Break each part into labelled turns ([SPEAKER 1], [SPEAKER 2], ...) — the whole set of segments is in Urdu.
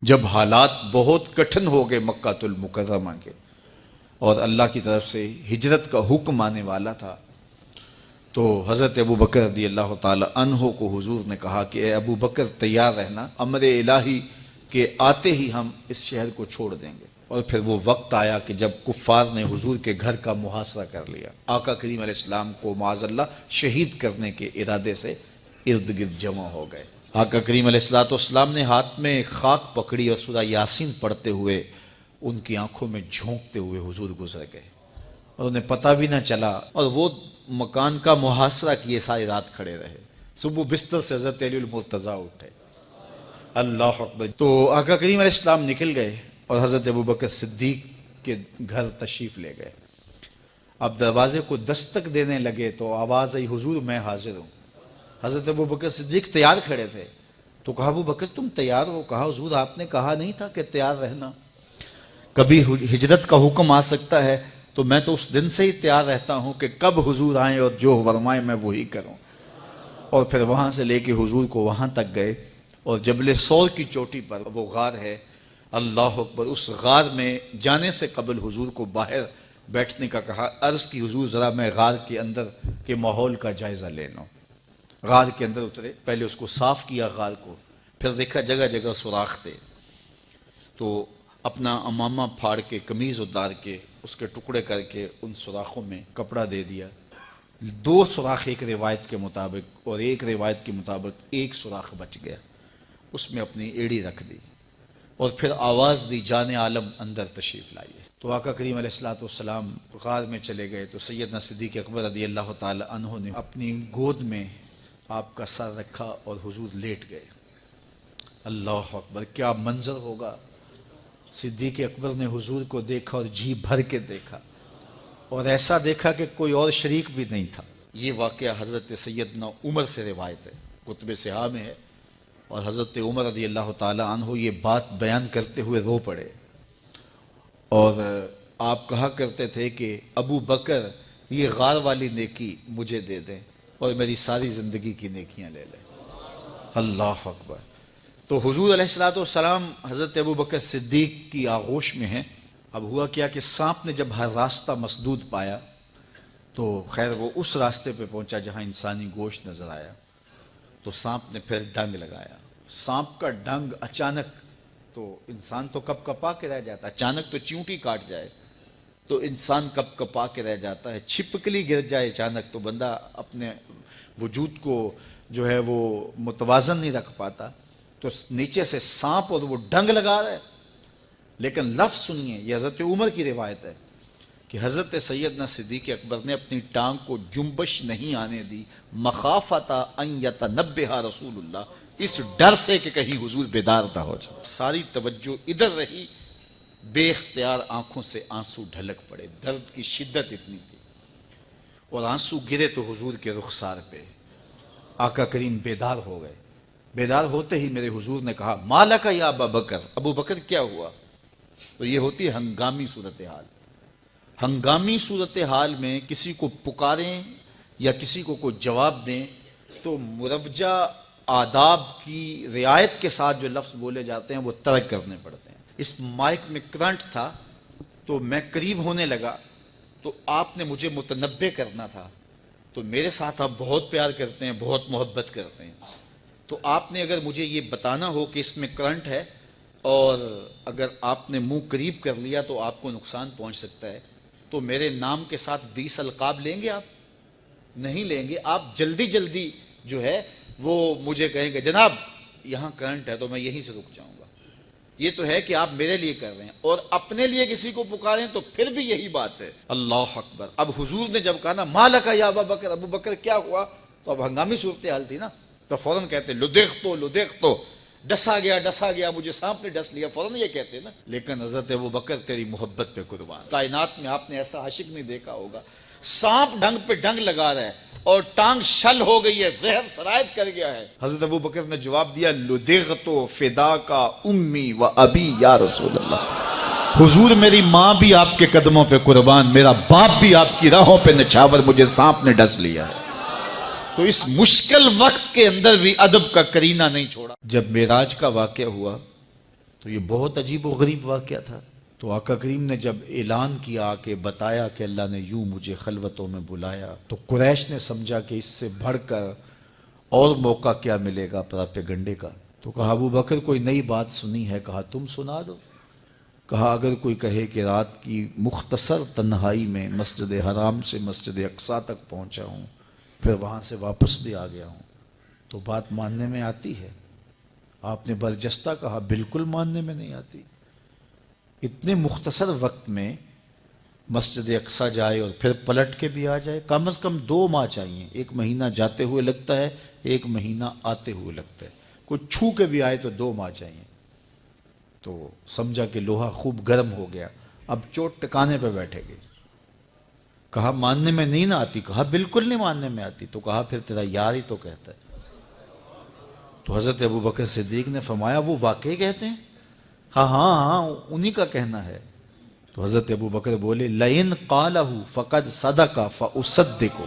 [SPEAKER 1] جب حالات بہت کٹھن ہو گئے مکہ المکرمہ کے اور اللہ کی طرف سے ہجرت کا حکم آنے والا تھا، تو حضرت ابو بکر رضی اللہ تعالی عنہ کو حضور نے کہا کہ اے ابو بکر تیار رہنا، امر الہی کے آتے ہی ہم اس شہر کو چھوڑ دیں گے۔ اور پھر وہ وقت آیا کہ جب کفار نے حضور کے گھر کا محاصرہ کر لیا، آقا کریم علیہ السلام کو معاذ اللہ شہید کرنے کے ارادے سے ارد گرد جمع ہو گئے۔ آقا کریم علیہ السلام نے ہاتھ میں خاک پکڑی اور سورہ یاسین پڑھتے ہوئے ان کی آنکھوں میں جھونکتے ہوئے حضور گزر گئے اور انہیں پتہ بھی نہ چلا، اور وہ مکان کا محاصرہ کیے ساری رات کھڑے رہے۔ صبح بستر سے حضرت علی المرتضیٰ اٹھے، اللہ اکبر، تو آقا کریم علیہ السلام نکل گئے اور حضرت ابو بکر صدیق کے گھر تشریف لے گئے۔ اب دروازے کو دستک دینے لگے تو آواز آئی، حضور میں حاضر ہوں۔ حضرت ابو بکر صدیق تیار کھڑے تھے، تو کہا ابو بکر تم تیار ہو؟ کہا حضور آپ نے کہا نہیں تھا کہ تیار رہنا، کبھی ہجرت کا حکم آ سکتا ہے تو میں تو اس دن سے ہی تیار رہتا ہوں کہ کب حضور آئیں اور جو فرمائیں میں وہی کروں۔ اور پھر وہاں سے لے کے حضور کو وہاں تک گئے، اور جبل سور کی چوٹی پر وہ غار ہے، اللہ اکبر، اس غار میں جانے سے قبل حضور کو باہر بیٹھنے کا کہا، عرض کی حضور ذرا میں غار کے اندر کے ماحول کا جائزہ لے لوں۔ غار کے اندر اترے، پہلے اس کو صاف کیا غار کو، پھر دیکھا جگہ جگہ سوراخ تھے، تو اپنا امامہ پھاڑ کے قمیض اتار کے اس کے ٹکڑے کر کے ان سوراخوں میں کپڑا دے دیا۔ 2 سوراخ ایک روایت کے مطابق، اور ایک روایت کے مطابق 1 سوراخ بچ گیا، اس میں اپنی ایڑی رکھ دی، اور پھر آواز دی جان عالم اندر تشریف لائیے۔ تو آقا کریم علیہ السلام غار میں چلے گئے تو سیدنا صدیق اکبر رضی اللہ تعالی عنہ نے اپنی گود میں آپ کا سر رکھا اور حضور لیٹ گئے۔ اللہ اکبر، کیا منظر ہوگا! صدیق اکبر نے حضور کو دیکھا اور جی بھر کے دیکھا، اور ایسا دیکھا کہ کوئی اور شریک بھی نہیں تھا۔ یہ واقعہ حضرت سیدنا عمر سے روایت ہے، کتب صحاح میں ہے، اور حضرت عمر رضی اللہ تعالی عنہ یہ بات بیان کرتے ہوئے رو پڑے، اور آپ کہا کرتے تھے کہ ابو بکر یہ غار والی نیکی مجھے دے دیں اور میری ساری زندگی کی نیکیاں لے لیں۔ اللہ اکبر۔ تو حضور علیہ السلام حضرت ابو بکر صدیق کی آغوش میں ہیں۔ اب ہوا کیا کہ سانپ نے جب ہر راستہ مسدود پایا تو خیر وہ اس راستے پہ پہنچا جہاں انسانی گوشت نظر آیا، تو سانپ نے پھر ڈنگ لگایا۔ سانپ کا ڈنگ اچانک، تو انسان تو کپ کپا کے رہ جاتا ہے، اچانک تو چیونٹی کاٹ جائے تو انسان کپ کپا کے رہ جاتا ہے، چھپکلی گر جائے اچانک تو بندہ اپنے وجود کو جو ہے وہ متوازن نہیں رکھ پاتا، تو نیچے سے سانپ اور وہ ڈنگ لگا رہا ہے۔ لیکن لفظ سنیے، یہ حضرت عمر کی روایت ہے کہ حضرت سیدنا صدیق اکبر نے اپنی ٹانگ کو جنبش نہیں آنے دی، مخافت ان یتنبہ رسول اللہ، اس ڈر سے کہ کہیں حضور بیدار نہ ہو جائے۔ ساری توجہ ادھر رہی، بے اختیار آنکھوں سے آنسو ڈھلک پڑے، درد کی شدت اتنی تھی، اور آنسو گرے تو حضور کے رخسار پہ۔ آقا کریم بیدار ہو گئے۔ بیدار ہوتے ہی میرے حضور نے کہا، مالک یا ابا بکر، ابو بکر کیا ہوا؟ تو یہ ہوتی ہے ہنگامی صورتحال۔ ہنگامی صورتحال میں کسی کو پکاریں یا کسی کو کوئی جواب دیں تو مروجہ آداب کی رعایت کے ساتھ جو لفظ بولے جاتے ہیں وہ ترک کرنے پڑتے ہیں۔ اس مائک میں کرنٹ تھا تو میں قریب ہونے لگا، تو آپ نے مجھے متنبہ کرنا تھا، تو میرے ساتھ آپ بہت پیار کرتے ہیں، بہت محبت کرتے ہیں، تو آپ نے اگر مجھے یہ بتانا ہو کہ اس میں کرنٹ ہے اور اگر آپ نے منہ قریب کر لیا تو آپ کو نقصان پہنچ سکتا ہے، تو میرے نام کے ساتھ 20 القاب لیں گے؟ آپ نہیں لیں گے، آپ جلدی جلدی جو ہے وہ مجھے کہیں گے جناب یہاں کرنٹ ہے، تو میں یہیں سے رک جاؤں گا۔ یہ تو ہے کہ آپ میرے لیے کر رہے ہیں، اور اپنے لیے کسی کو پکاریں تو پھر بھی یہی بات ہے۔ اللہ اکبر۔ اب حضور نے جب کہا نا مالک یا ابا بکر، ابو بکر کیا ہوا، تو اب ہنگامی صورتحال تھی نا، تو فوراً کہتے لدغت، ڈسا گیا، مجھے سانپ نے ڈس لیا، فوراً یہ کہتے نا۔ لیکن حضرت ابو بکر تیری محبت پہ قربان، کائنات میں آپ نے ایسا عاشق نہیں دیکھا ہوگا، سانپ ڈنگ پہ ڈنگ لگا رہا ہے اور ٹانگ شل ہو گئی ہے، زہر سرایت کر گیا ہے۔ حضرت ابو بکر نے جواب دیا، لدغت فداک امی و ابی یا رسول اللہ، حضور میری ماں بھی آپ کے قدموں پہ قربان، میرا باپ بھی آپ کی راہوں پہ نچھاور، مجھے سانپ نے ڈس لیا ہے۔ تو اس مشکل وقت کے اندر بھی ادب کا کرینہ نہیں چھوڑا۔ جب معراج کا واقعہ ہوا تو یہ بہت عجیب و غریب واقعہ تھا۔ تو آقا کریم نے جب اعلان کیا کہ بتایا کہ اللہ نے یوں مجھے خلوتوں میں بلایا، تو قریش نے سمجھا کہ اس سے بڑھ کر اور موقع کیا ملے گا پراپیگنڈے کا۔ تو کہا ابو بکر کوئی نئی بات سنی ہے؟ کہا تم سنا دو۔ کہا اگر کوئی کہے کہ رات کی مختصر تنہائی میں مسجد حرام سے مسجد اقصیٰ تک پہنچا ہوں، پھر وہاں سے واپس بھی آ گیا ہوں، تو بات ماننے میں آتی ہے؟ آپ نے برجستہ کہا بالکل ماننے میں نہیں آتی۔ اتنے مختصر وقت میں مسجد اقصیٰ جائے اور پھر پلٹ کے بھی آ جائے، کم از کم 2 ماہ چاہیے۔ 1 مہینہ جاتے ہوئے لگتا ہے، 1 مہینہ آتے ہوئے لگتا ہے، کوئی چھو کے بھی آئے تو 2 ماہ چاہیے۔ تو سمجھا کہ لوہا خوب گرم ہو گیا، اب چوٹ ٹکانے پہ بیٹھے گے۔ کہا ماننے میں نہیں نہ آتی؟ کہا بالکل نہیں ماننے میں آتی۔ تو کہا پھر تیرا یار ہی تو کہتا ہے۔ تو حضرت ابو بکر صدیق نے فرمایا وہ واقعی کہتے ہیں؟ ہاں ہاں ہاں انہی کا کہنا ہے۔ تو حضرت ابو بکر بولے لئن قالہ فقد صدق فاصدقہ،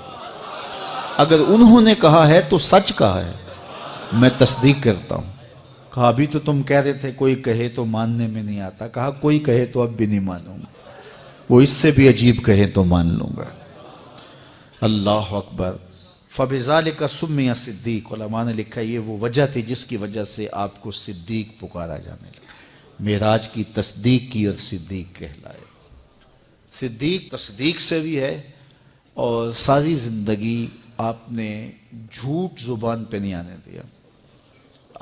[SPEAKER 1] اگر انہوں نے کہا ہے تو سچ کہا ہے، میں تصدیق کرتا ہوں۔ کہا ابھی تو تم کہہ رہے تھے کوئی کہے تو ماننے میں نہیں آتا، کہا کوئی کہے تو اب بھی نہیں مانوں گا، وہ اس سے بھی عجیب کہے تو مان لوں گا۔ اللہ اکبر۔ فَبِذَلِكَ سُمِّيَ صدیق، علماء نے لکھا یہ وہ وجہ تھی جس کی وجہ سے آپ کو صدیق پکارا جانے لگا۔ معراج کی تصدیق کی اور صدیق کہلائے۔ صدیق تصدیق سے بھی ہے، اور ساری زندگی آپ نے جھوٹ زبان پہ نہیں آنے دیا۔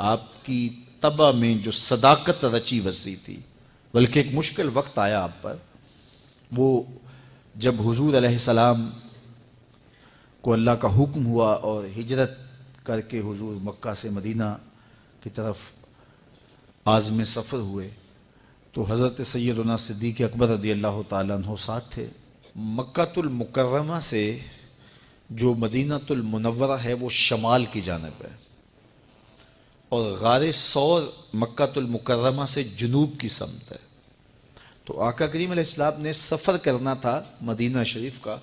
[SPEAKER 1] آپ کی طبع میں جو صداقت رچی بسی تھی، بلکہ ایک مشکل وقت آیا آپ پر، وہ جب حضور علیہ السلام کو اللہ کا حکم ہوا اور ہجرت کر کے حضور مکہ سے مدینہ کی طرف عازم سفر ہوئے، تو حضرت سیدنا صدیق اکبر رضی اللہ تعالیٰ عنہ ساتھ تھے۔ مکہ المکرمہ سے جو مدینہ المنورہ ہے وہ شمال کی جانب ہے، اور غار ثور مکہ المکرمہ سے جنوب کی سمت ہے۔ تو آقا کریم علیہ السلام نے سفر کرنا تھا مدینہ شریف کا،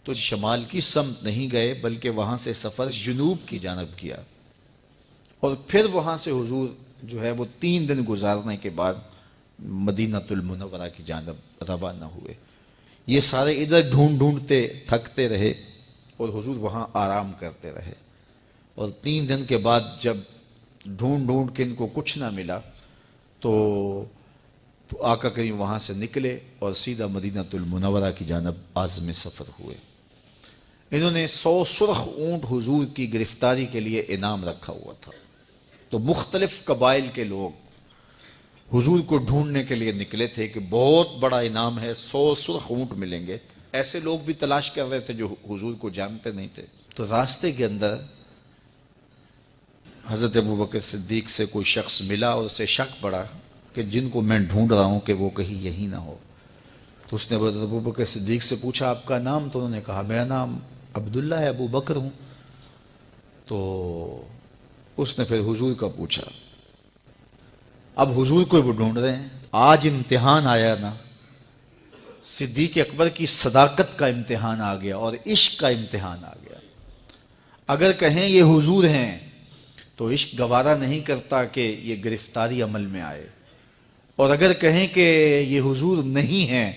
[SPEAKER 1] تو شمال کی سمت نہیں گئے بلکہ وہاں سے سفر جنوب کی جانب کیا، اور پھر وہاں سے حضور جو ہے وہ 3 دن گزارنے کے بعد مدینہ المنورہ کی جانب روانہ ہوئے۔ یہ سارے ادھر ڈھونڈتے تھکتے رہے اور حضور وہاں آرام کرتے رہے، اور 3 دن کے بعد جب ڈھونڈ کے ان کو کچھ نہ ملا تو آقا کریم وہاں سے نکلے اور سیدھا مدینہ المنورہ کی جانب عازم سفر ہوئے۔ انہوں نے 100 سرخ اونٹ حضور کی گرفتاری کے لیے انعام رکھا ہوا تھا۔ تو مختلف قبائل کے لوگ حضور کو ڈھونڈنے کے لیے نکلے تھے کہ بہت بڑا انعام ہے، 100 سرخ اونٹ ملیں گے۔ ایسے لوگ بھی تلاش کر رہے تھے جو حضور کو جانتے نہیں تھے۔ تو راستے کے اندر حضرت ابو بکر صدیق سے کوئی شخص ملا اور اسے شک پڑا کہ جن کو میں ڈھونڈ رہا ہوں کہ وہ کہیں یہی نہ ہو۔ تو اس نے حضرت ابو بکر صدیق سے پوچھا آپ کا نام؟ تو انہوں نے کہا میرا نام عبداللہ ہے، ابو بکر ہوں۔ تو اس نے پھر حضور کا پوچھا۔ اب حضور کو وہ ڈھونڈ رہے ہیں، آج امتحان آیا نا، صدیق اکبر کی صداقت کا امتحان آ گیا اور عشق کا امتحان آ گیا۔ اگر کہیں یہ حضور ہیں تو عشق گوارا نہیں کرتا کہ یہ گرفتاری عمل میں آئے، اور اگر کہیں کہ یہ حضور نہیں ہیں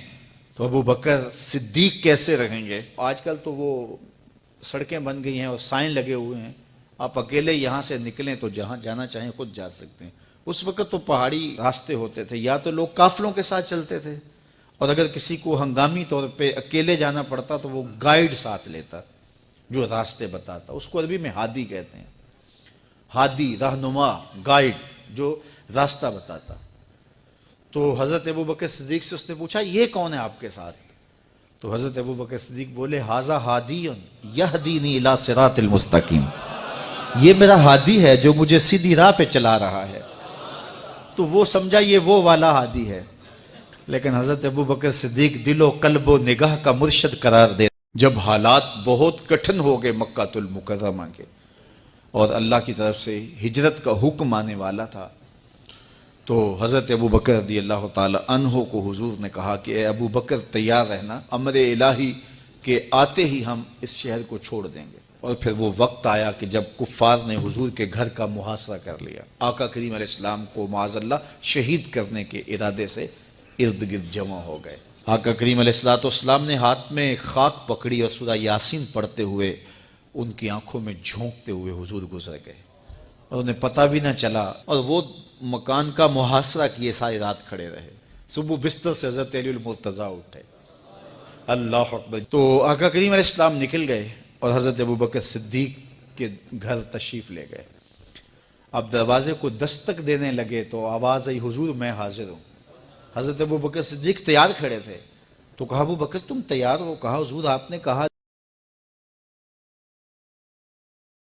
[SPEAKER 1] تو ابو بکر صدیق کیسے رہیں گے؟ آج کل تو وہ سڑکیں بن گئی ہیں اور سائن لگے ہوئے ہیں، آپ اکیلے یہاں سے نکلیں تو جہاں جانا چاہیں خود جا سکتے ہیں۔ اس وقت تو پہاڑی راستے ہوتے تھے، یا تو لوگ قافلوں کے ساتھ چلتے تھے، اور اگر کسی کو ہنگامی طور پہ اکیلے جانا پڑتا تو وہ گائیڈ ساتھ لیتا جو راستے بتاتا۔ اس کو عربی میں ہادی کہتے ہیں، ہادی، رہنما، گائیڈ جو راستہ بتاتا۔ تو حضرت ابو بکر صدیق سے اس نے پوچھا یہ کون ہے آپ کے ساتھ؟ تو حضرت ابو بکر صدیق بولے ھذا ھادی یہدینی الی صراط المستقیم، یہ میرا ہادی ہے جو مجھے سیدھی راہ پہ چلا رہا ہے۔ تو وہ سمجھا یہ وہ والا ہادی ہے، لیکن حضرت ابو بکر صدیق دل و قلب و نگاہ کا مرشد قرار دے۔ جب حالات بہت کٹھن ہو گئے مکہ المکرمہ کے اور اللہ کی طرف سے ہجرت کا حکم آنے والا تھا، تو حضرت ابو بکر رضی اللہ تعالی عنہ کو حضور نے کہا کہ اے ابو بکر تیار رہنا، امر الہی کے آتے ہی ہم اس شہر کو چھوڑ دیں گے۔ اور پھر وہ وقت آیا کہ جب کفار نے حضور کے گھر کا محاصرہ کر لیا، آقا کریم علیہ السلام کو معاذ اللہ شہید کرنے کے ارادے سے ارد گرد جمع ہو گئے۔ آقا کریم علیہ السلام نے ہاتھ میں خاک پکڑی اور سورہ یاسین پڑھتے ہوئے ان کی آنکھوں میں جھونکتے ہوئے حضور گزر گئے اور انہیں پتہ بھی نہ چلا، اور وہ مکان کا محاصرہ کیے ساری رات کھڑے رہے۔ صبح بستر سے حضرت علی المرتضیٰ اٹھے، اللہ اکبر۔ تو آقا کریم علیہ السلام نکل گئے اور حضرت ابوبکر صدیق کے گھر تشریف لے گئے۔ اب دروازے کو دستک دینے لگے تو آواز آئی، حضور میں حاضر ہوں۔ حضرت ابوبکر صدیق تیار کھڑے تھے، تو کہا ابوبکر تم تیار ہو؟ کہا حضور آپ نے کہا